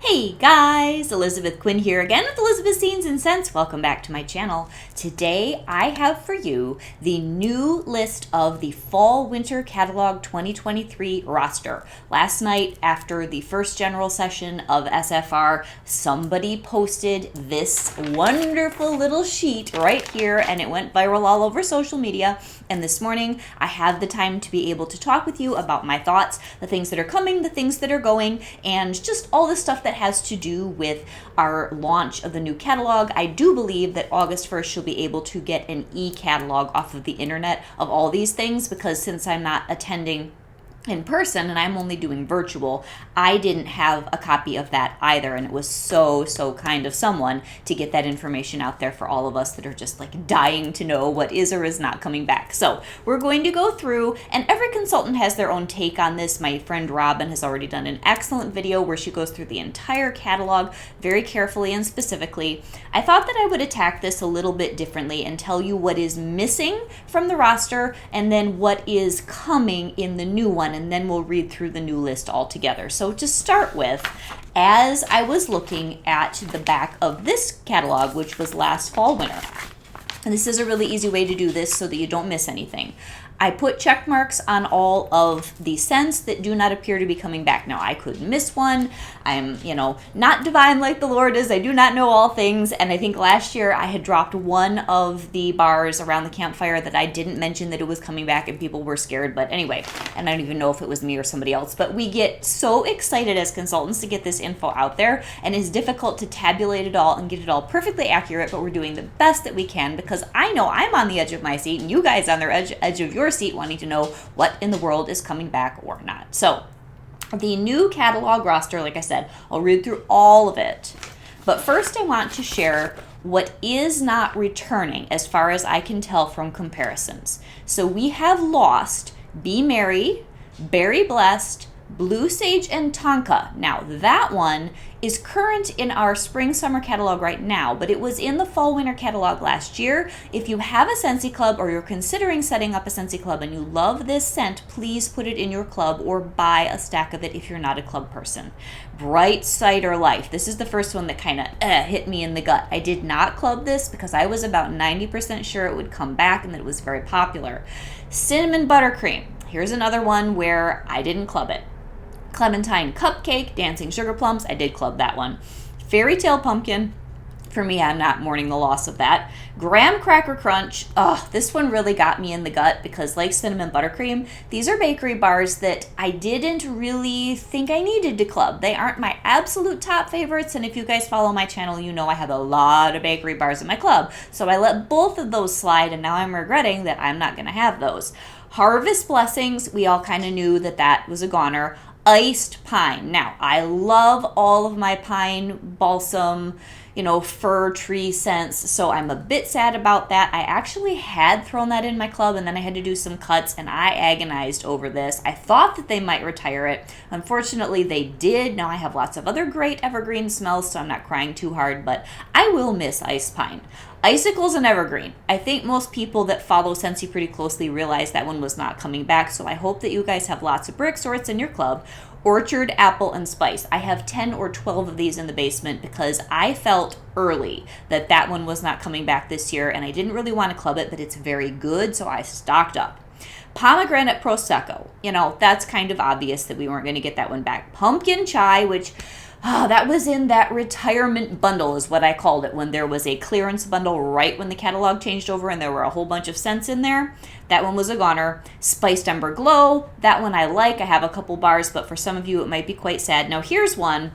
Hey guys, Elizabeth Quinn here again with Elizabeth's Scenes and Scents. Welcome back to my channel. Today I have for you the new list of the Fall/Winter Catalog 2023 roster. Last night after the first general session of SFR, somebody posted this wonderful little sheet right here and it went viral all over social media. And this morning I have the time to be able to talk with you about my thoughts, the things that are coming, the things that are going, and just all the stuff that has to do with our launch of the new catalog. I do believe that August 1st you'll be able to get an e-catalog off of the internet of all these things, because since I'm not attending in person and I'm only doing virtual, I didn't have a copy of that either, and it was so kind of someone to get that information out there for all of us that are just like dying to know what is or is not coming back. So we're going to go through, and every consultant has their own take on this. My friend Robin has already done an excellent video where she goes through the entire catalog very carefully and specifically. I thought that I would attack this a little bit differently and tell you what is missing from the roster and then what is coming in the new one, and then we'll read through the new list all together. So to start with, as I was looking at the back of this catalog, which was last fall/winter, and this is a really easy way to do this so that you don't miss anything, I put check marks on all of the scents that do not appear to be coming back. Now, I could miss one. I'm, not divine like the Lord is. I do not know all things. And I think last year I had dropped one of the bars around the campfire that I didn't mention that it was coming back and people were scared. But anyway, and I don't even know if it was me or somebody else. But we get so excited as consultants to get this info out there, and it's difficult to tabulate it all and get it all perfectly accurate, but we're doing the best that we can because I know I'm on the edge of my seat and you guys on the edge of your seat wanting to know what in the world is coming back or not. So the new catalog roster, like I said, I'll read through all of it. But first I want to share what is not returning as far as I can tell from comparisons. So we have lost Be Merry, Berry Blessed, Blue Sage, and Tonka. Now that one is current in our spring-summer catalog right now, but it was in the fall-winter catalog last year. If you have a Scentsy Club or you're considering setting up a Scentsy Club and you love this scent, please put it in your club or buy a stack of it if you're not a club person. Bright Cider Life. This is the first one that kind of hit me in the gut. I did not club this because I was about 90% sure it would come back and that it was very popular. Cinnamon Buttercream. Here's another one where I didn't club it. Clementine Cupcake, Dancing Sugar Plums, I did club that one. Fairy Tale Pumpkin, for me, I'm not mourning the loss of that. Graham Cracker Crunch, this one really got me in the gut because like Cinnamon Buttercream, these are bakery bars that I didn't really think I needed to club. They aren't my absolute top favorites, and if you guys follow my channel, you know I have a lot of bakery bars in my club. So I let both of those slide, and now I'm regretting that I'm not going to have those. Harvest Blessings, we all kind of knew that that was a goner. Iced Pine. Now, I love all of my pine, balsam, fir tree scents, so I'm a bit sad about that. I actually had thrown that in my club, and then I had to do some cuts, and I agonized over this. I thought that they might retire it. Unfortunately, they did. Now I have lots of other great evergreen smells, so I'm not crying too hard, but I will miss Iced Pine. Icicles and Evergreen. I think most people that follow Scentsy pretty closely realize that one was not coming back, so I hope that you guys have lots of brick sorts in your club. Orchard, Apple, and Spice. I have 10 or 12 of these in the basement because I felt early that that one was not coming back this year, and I didn't really want to club it, but it's very good, so I stocked up. Pomegranate Prosecco. That's kind of obvious that we weren't going to get that one back. Pumpkin Chai, which that was in that retirement bundle is what I called it, when there was a clearance bundle right when the catalog changed over and there were a whole bunch of scents in there. That one was a goner. Spiced Ember Glow, that one I like. I have a couple bars, but for some of you it might be quite sad. Now here's one.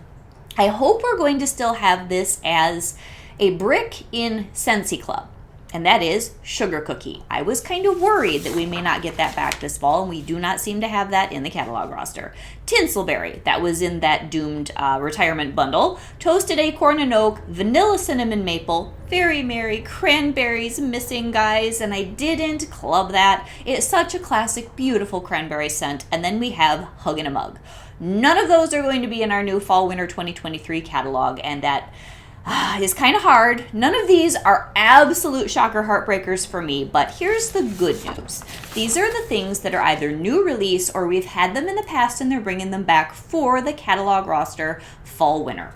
I hope we're going to still have this as a brick in Scentsy Club, and that is Sugar Cookie. I was kind of worried that we may not get that back this fall, and we do not seem to have that in the catalog roster. Tinselberry, that was in that doomed retirement bundle. Toasted Acorn and Oak, Vanilla Cinnamon Maple, Very Merry, Cranberries missing, guys, and I didn't club that. It's such a classic, beautiful cranberry scent. And then we have Hug in a Mug. None of those are going to be in our new Fall/Winter 2023 catalog, and that is kind of hard. None of these are absolute shocker heartbreakers for me, but here's the good news. These are the things that are either new release or we've had them in the past and they're bringing them back for the catalog roster fall winter.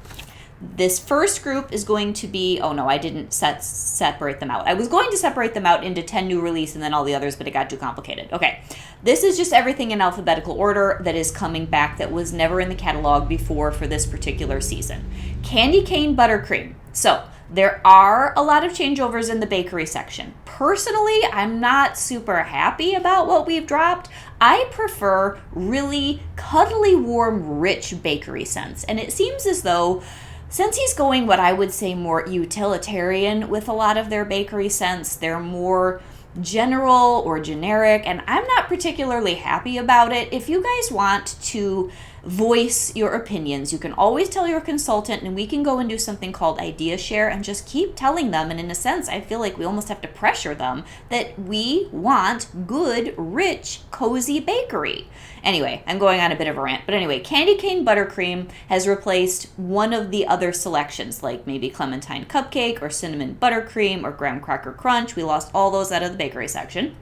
This first group is going to be, oh no, I didn't separate them out. I was going to separate them out into 10 new release and then all the others, but it got too complicated. Okay, this is just everything in alphabetical order that is coming back that was never in the catalog before for this particular season. Candy cane buttercream. So there are a lot of changeovers in the bakery section. Personally, I'm not super happy about what we've dropped. I prefer really cuddly, warm, rich bakery scents. And it seems as though since he's going what I would say more utilitarian with a lot of their bakery scents, they're more general or generic, and I'm not particularly happy about it. If you guys want to voice your opinions, you can always tell your consultant, and we can go and do something called idea share and just keep telling them. And in a sense, I feel like we almost have to pressure them that we want good, rich, cozy bakery. Anyway, I'm going on a bit of a rant, but anyway, candy cane buttercream has replaced one of the other selections, like maybe clementine cupcake or cinnamon buttercream or graham cracker crunch. We lost all those out of the bakery section.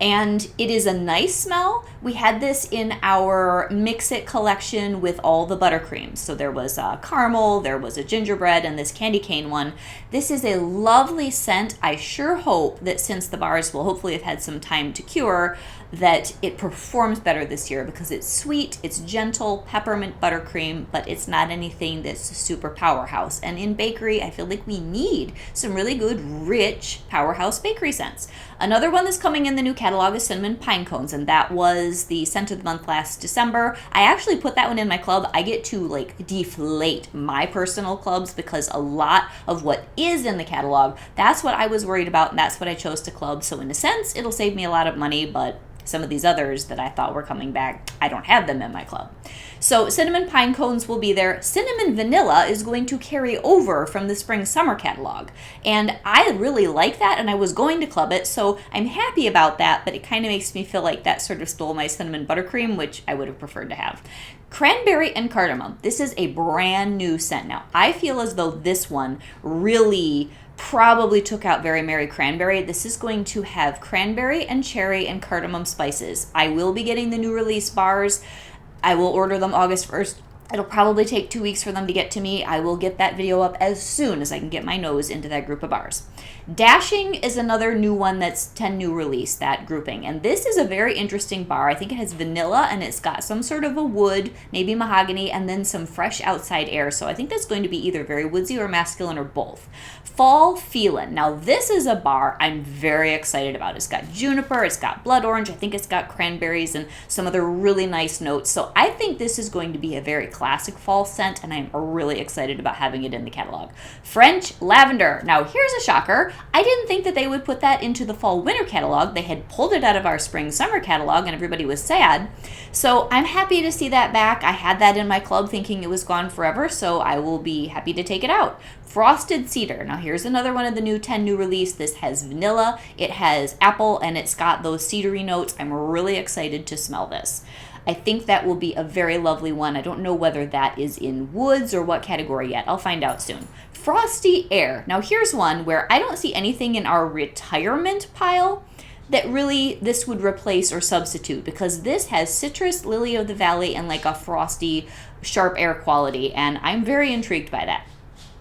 And it is a nice smell. We had this in our Mix-It collection with all the buttercreams. So there was a caramel, there was a gingerbread, and this candy cane one. This is a lovely scent. I sure hope that since the bars will hopefully have had some time to cure, that it performs better this year because it's sweet, it's gentle, peppermint buttercream, but it's not anything that's a super powerhouse. And in bakery, I feel like we need some really good, rich, powerhouse bakery scents. Another one that's coming in the new catalog is cinnamon pine cones, and that was the scent of the month last December. I actually put that one in my club. I get to like deflate my personal clubs because a lot of what is in the catalog, that's what I was worried about, and that's what I chose to club. So in a sense, it'll save me a lot of money, but some of these others that I thought were coming back, I don't have them in my club. So cinnamon pine cones will be there. Cinnamon vanilla is going to carry over from the spring summer catalog. And I really like that, and I was going to club it, so I'm happy about that, but it kind of makes me feel like that sort of stole my cinnamon buttercream, which I would have preferred to have. Cranberry and cardamom. This is a brand new scent. Now, I feel as though this one really probably took out Very Merry Cranberry. This is going to have cranberry and cherry and cardamom spices. I will be getting the new release bars. I will order them August 1st. It'll probably take 2 weeks for them to get to me. I will get that video up as soon as I can get my nose into that group of bars. Dashing is another new one that's 10 new release, that grouping. And this is a very interesting bar. I think it has vanilla and it's got some sort of a wood, maybe mahogany, and then some fresh outside air. So I think that's going to be either very woodsy or masculine or both. Fall Feelin'. Now this is a bar I'm very excited about. It's got juniper, it's got blood orange, I think it's got cranberries and some other really nice notes. So I think this is going to be a very classic fall scent, and I'm really excited about having it in the catalog. French Lavender. Now here's a shocker. I didn't think that they would put that into the fall winter catalog. They had pulled it out of our spring summer catalog and everybody was sad. So I'm happy to see that back. I had that in my club thinking it was gone forever, so I will be happy to take it out. Frosted Cedar. Now here's another one of the new 10 new release. This has vanilla, it has apple, and it's got those cedary notes. I'm really excited to smell this. I think that will be a very lovely one. I don't know whether that is in woods or what category yet. I'll find out soon. Frosty Air. Now here's one where I don't see anything in our retirement pile that really this would replace or substitute, because this has citrus, lily of the valley, and like a frosty, sharp air quality, and I'm very intrigued by that.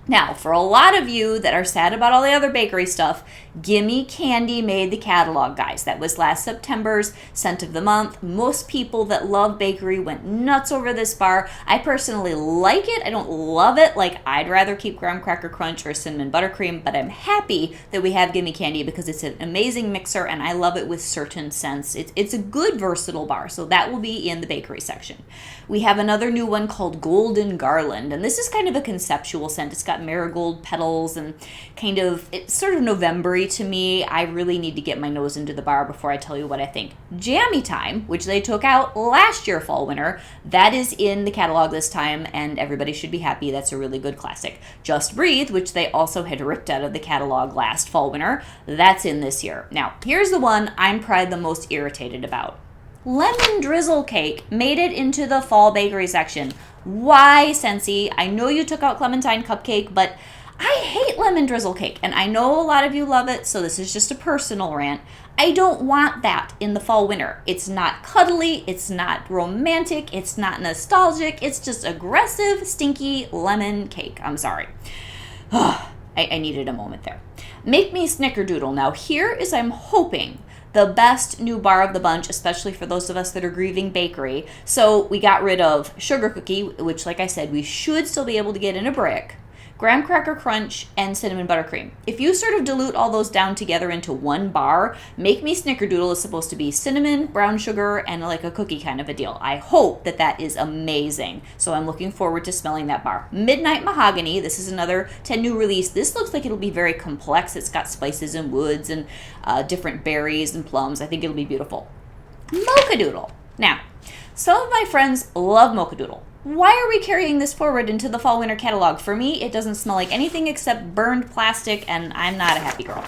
Now, for a lot of you that are sad about all the other bakery stuff, Gimme Candy made the catalog, guys. That was last September's scent of the month. Most people that love bakery went nuts over this bar. I personally like it. I don't love it. Like, I'd rather keep graham cracker crunch or cinnamon buttercream, but I'm happy that we have Gimme Candy because it's an amazing mixer and I love it with certain scents. It's a good versatile bar, so that will be in the bakery section. We have another new one called Golden Garland, and this is kind of a conceptual scent. It's got marigold petals and kind of, it's sort of November-y to me. I really need to get my nose into the bar before I tell you what I think. Jammy Time, which they took out last year fall winter, that is in the catalog this time and everybody should be happy. That's a really good classic. Just Breathe, which they also had ripped out of the catalog last fall winter, that's in this year. Now, here's the one I'm probably the most irritated about. Lemon Drizzle Cake made it into the fall bakery section. Why, Scentsy? I know you took out Clementine Cupcake, but I hate lemon drizzle cake, and I know a lot of you love it, so this is just a personal rant. I don't want that in the fall winter. It's not cuddly, it's not romantic, it's not nostalgic, it's just aggressive, stinky lemon cake. I'm sorry. I needed a moment there. Make me snickerdoodle. Now here is, I'm hoping, the best new bar of the bunch, especially for those of us that are grieving bakery. So we got rid of sugar cookie, which, like I said, we should still be able to get in a brick, graham cracker crunch, and cinnamon buttercream. If you sort of dilute all those down together into one bar, Make Me Snickerdoodle is supposed to be cinnamon, brown sugar, and like a cookie kind of a deal. I hope that that is amazing. So I'm looking forward to smelling that bar. Midnight Mahogany, this is another 10 new release. This looks like it'll be very complex. It's got spices and woods and different berries and plums. I think it'll be beautiful. Mochadoodle. Now, some of my friends love Mochadoodle. Why are we carrying this forward into the fall winter catalog? For me, it doesn't smell like anything except burned plastic, and I'm not a happy girl.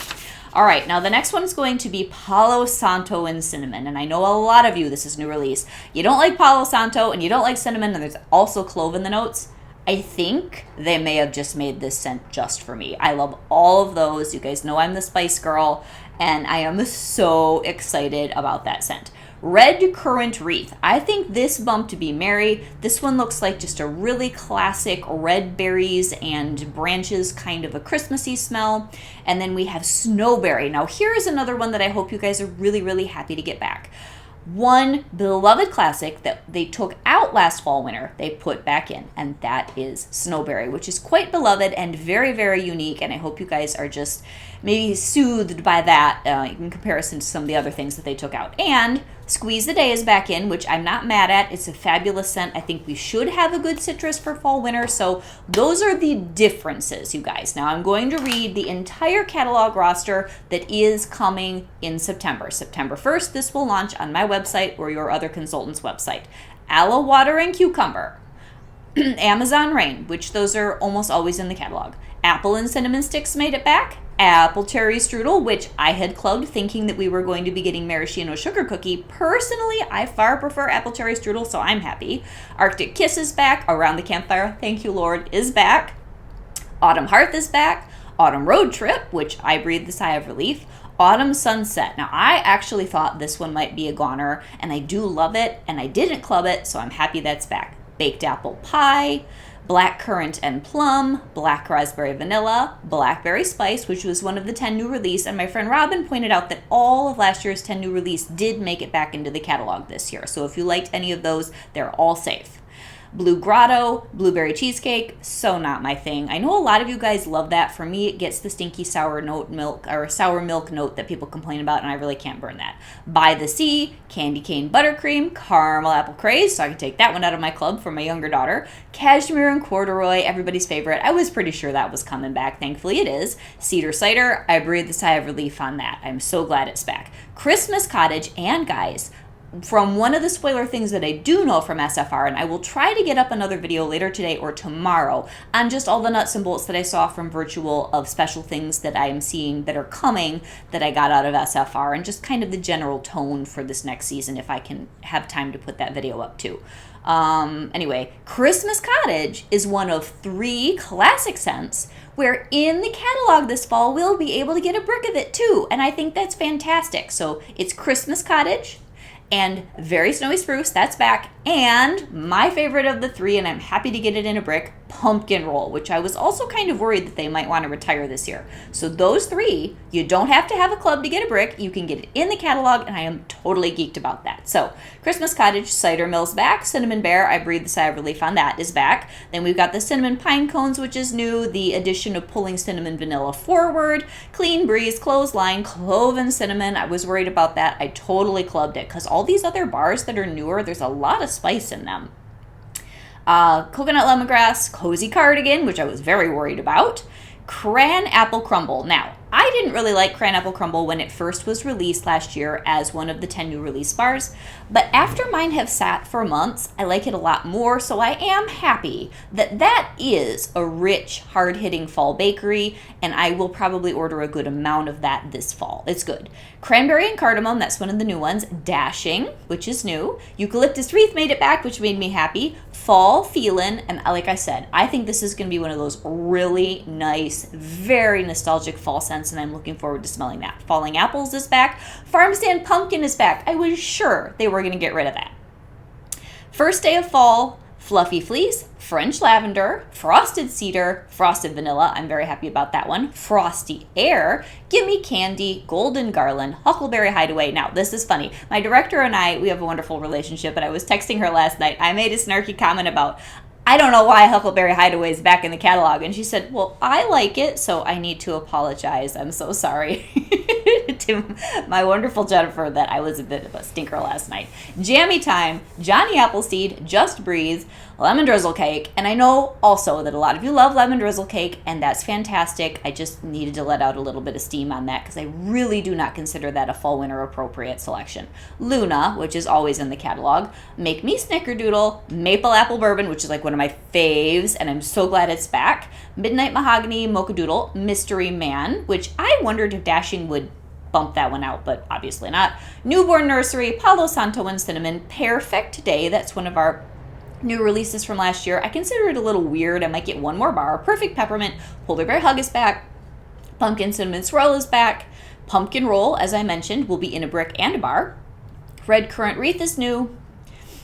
All right, now the next one is going to be Palo Santo and Cinnamon, and I know a lot of you, this is new release. You don't like Palo Santo and you don't like cinnamon, and there's also clove in the notes. I think they may have just made this scent just for me. I love all of those. You guys know I'm the spice girl, and I am so excited about that scent. Red Currant Wreath. I think this bump to be merry. This one looks like just a really classic red berries and branches, kind of a Christmassy smell. And then we have Snowberry. Now here's another one that I hope you guys are really, really happy to get back. One beloved classic that they took out last fall winter, they put back in, and that is Snowberry, which is quite beloved and very, very unique, and I hope you guys are just maybe soothed by that in comparison to some of the other things that they took out. And Squeeze the Day is back in, which I'm not mad at. It's a fabulous scent. I think we should have a good citrus for fall winter, so those are the differences, you guys. Now I'm going to read the entire catalog roster that is coming in September. September 1st, this will launch on my website or your other consultant's website. Aloe Water and Cucumber, Amazon Rain, which those are almost always in the catalog. Apple and Cinnamon Sticks made it back. Apple Cherry Strudel, which I had clubbed thinking that we were going to be getting Maraschino Sugar Cookie. Personally, I far prefer Apple Cherry Strudel, so I'm happy. Arctic Kiss is back. Around the Campfire, thank you Lord, is back. Autumn Hearth is back. Autumn Road Trip, which I breathed a sigh of relief. Autumn Sunset. Now, I actually thought this one might be a goner, and I do love it, and I didn't club it, so I'm happy that's back. Baked Apple Pie, Black Currant and Plum, Black Raspberry Vanilla, Blackberry Spice, which was one of the 10 new release, and my friend Robin pointed out that all of last year's 10 new release did make it back into the catalog this year, so if you liked any of those, they're all safe. Blue Grotto, Blueberry Cheesecake, so not my thing. I know a lot of you guys love that. For me, it gets the stinky sour milk note that people complain about, and I really can't burn that. By the Sea, Candy Cane Buttercream, Caramel Apple Craze, so I can take that one out of my club for my younger daughter. Cashmere and Corduroy, everybody's favorite. I was pretty sure that was coming back. Thankfully it is. Cedar Cider, I breathed a sigh of relief on that. I'm so glad it's back. Christmas Cottage, and guys, from one of the spoiler things that I do know from SFR, and I will try to get up another video later today or tomorrow on just all the nuts and bolts that I saw from virtual of special things that I am seeing that are coming that I got out of SFR, and just kind of the general tone for this next season if I can have time to put that video up too. Anyway, Christmas Cottage is one of 3 classic scents where in the catalog this fall we'll be able to get a brick of it too, and I think that's fantastic. So it's Christmas Cottage and Very Snowy Spruce, that's back, and my favorite of the 3, and I'm happy to get it in a brick, Pumpkin Roll, which I was also kind of worried that they might want to retire this year. So those 3, you don't have to have a club to get a brick, you can get it in the catalog, and I am totally geeked about that. So Christmas Cottage Cider Mill's back, Cinnamon Bear, I breathed a sigh of relief on that, is back. Then we've got the Cinnamon Pine Cones, which is new, the addition of pulling cinnamon vanilla forward, Clean Breeze, Clothesline, Clove and Cinnamon. I was worried about that. I totally clubbed it because all these other bars that are newer, there's a lot of spice in them. Coconut Lemongrass, Cozy Cardigan, which I was very worried about. Cran Apple Crumble. Now, I didn't really like Cran Apple Crumble when it first was released last year as one of the 10 new release bars, but after mine have sat for months, I like it a lot more, so I am happy that that is a rich, hard-hitting fall bakery, and I will probably order a good amount of that this fall. It's good. Cranberry and Cardamom, that's one of the new ones. Dashing, which is new. Eucalyptus Wreath made it back, which made me happy. fall feeling, and like I said, I think this is going to be one of those really nice, very nostalgic fall scents, and I'm looking forward to smelling that. Falling Apples is back. Farm Stand Pumpkin is back. I was sure they were going to get rid of that. First day of fall, Fluffy Fleece, French Lavender, Frosted Cedar, Frosted Vanilla, I'm very happy about that one, Frosty Air, Gimme Candy, Golden Garland, Huckleberry Hideaway. Now, this is funny. My director and I, we have a wonderful relationship, and I was texting her last night. I made a snarky comment about, I don't know why Huckleberry Hideaway is back in the catalog. And she said, well, I like it, so I need to apologize. I'm so sorry to my wonderful Jennifer that I was a bit of a stinker last night. Jammy Time, Johnny Appleseed, Just Breathe, Lemon Drizzle Cake. And I know also that a lot of you love Lemon Drizzle Cake, and that's fantastic. I just needed to let out a little bit of steam on that because I really do not consider that a fall-winter appropriate selection. Luna, which is always in the catalog, Make Me Snickerdoodle, Maple Apple Bourbon, which is like one of my faves, and I'm so glad it's back. Midnight Mahogany, Mochadoodle, Mystery Man, which I wondered if Dashing would bump that one out, but obviously not. Newborn Nursery, Palo Santo and Cinnamon, Perfect Day, that's one of our new releases from last year. I consider it a little weird. I might get one more bar. Perfect Peppermint, Polar Bear Hug is back. Pumpkin Cinnamon Swirl is back. Pumpkin Roll, as I mentioned, will be in a brick and a bar. Red Currant Wreath is new.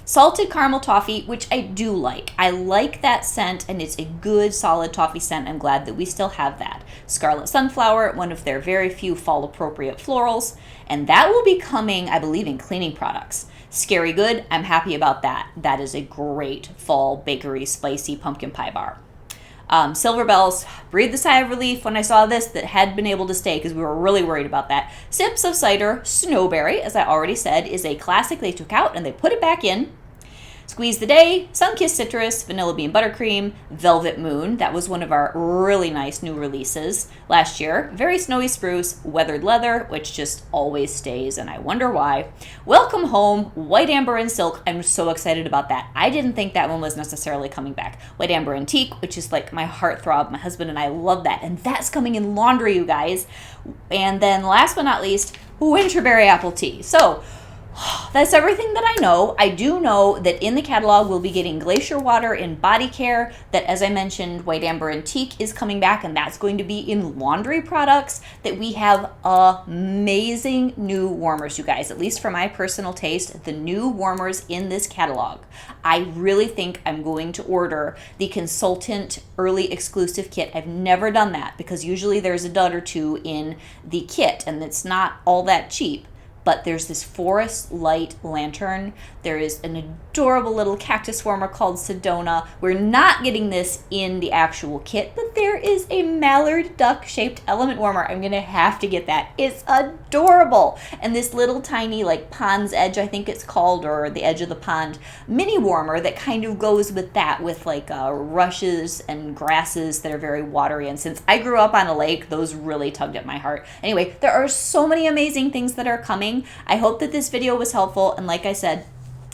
Salted Caramel Toffee, which I do like. I like that scent, and it's a good, solid toffee scent. I'm glad that we still have that. Scarlet Sunflower, one of their very few fall-appropriate florals, and that will be coming, I believe, in cleaning products. Scary Good, I'm happy about that. That is a great fall bakery spicy pumpkin pie bar. Silver Bells, breathed a sigh of relief when I saw this that had been able to stay because we were really worried about that. Sips of Cider, Snowberry, as I already said, is a classic they took out and they put it back in. Squeeze the Day, Sunkissed Citrus, Vanilla Bean Buttercream, Velvet Moon. That was one of our really nice new releases last year. Very Snowy Spruce, Weathered Leather, which just always stays, and I wonder why. Welcome Home, White Amber and Silk. I'm so excited about that. I didn't think that one was necessarily coming back. White Amber Antique, which is like my heartthrob. My husband and I love that, and that's coming in laundry, you guys. And then last but not least, Winterberry Apple Tea. So, that's everything that I know. I do know that in the catalog we'll be getting Glacier Water in body care, that as I mentioned, White Amber Antique is coming back, and that's going to be in laundry products, that we have amazing new warmers, you guys. At least for my personal taste, the new warmers in this catalog. I really think I'm going to order the Consultant Early Exclusive Kit. I've never done that because usually there's a dud or two in the kit and it's not all that cheap. But there's this Forest Light Lantern. There is an adorable little cactus warmer called Sedona. We're not getting this in the actual kit, but there is a mallard duck-shaped element warmer. I'm going to have to get that. It's adorable. And this little tiny, like, Pond's Edge, I think it's called, or the edge of the pond, mini warmer that kind of goes with that, with, like, rushes and grasses that are very watery. And since I grew up on a lake, those really tugged at my heart. Anyway, there are so many amazing things that are coming. I hope that this video was helpful, and like I said,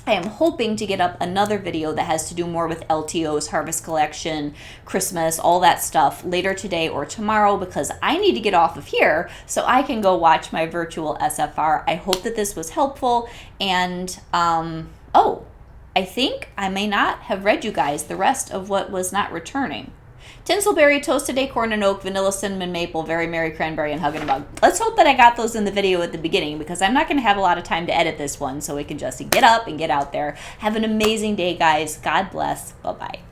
I am hoping to get up another video that has to do more with LTOs, Harvest Collection, Christmas, all that stuff later today or tomorrow, because I need to get off of here so I can go watch my virtual SFR. I hope that this was helpful, and oh, I think I may not have read you guys the rest of what was not returning. Tinselberry, Toasted Acorn and Oak, Vanilla Cinnamon Maple, Very Merry Cranberry, and Huggin' Bug. Let's hope that I got those in the video at the beginning because I'm not going to have a lot of time to edit this one, so we can just get up and get out there. Have an amazing day, guys. God bless. Bye-bye.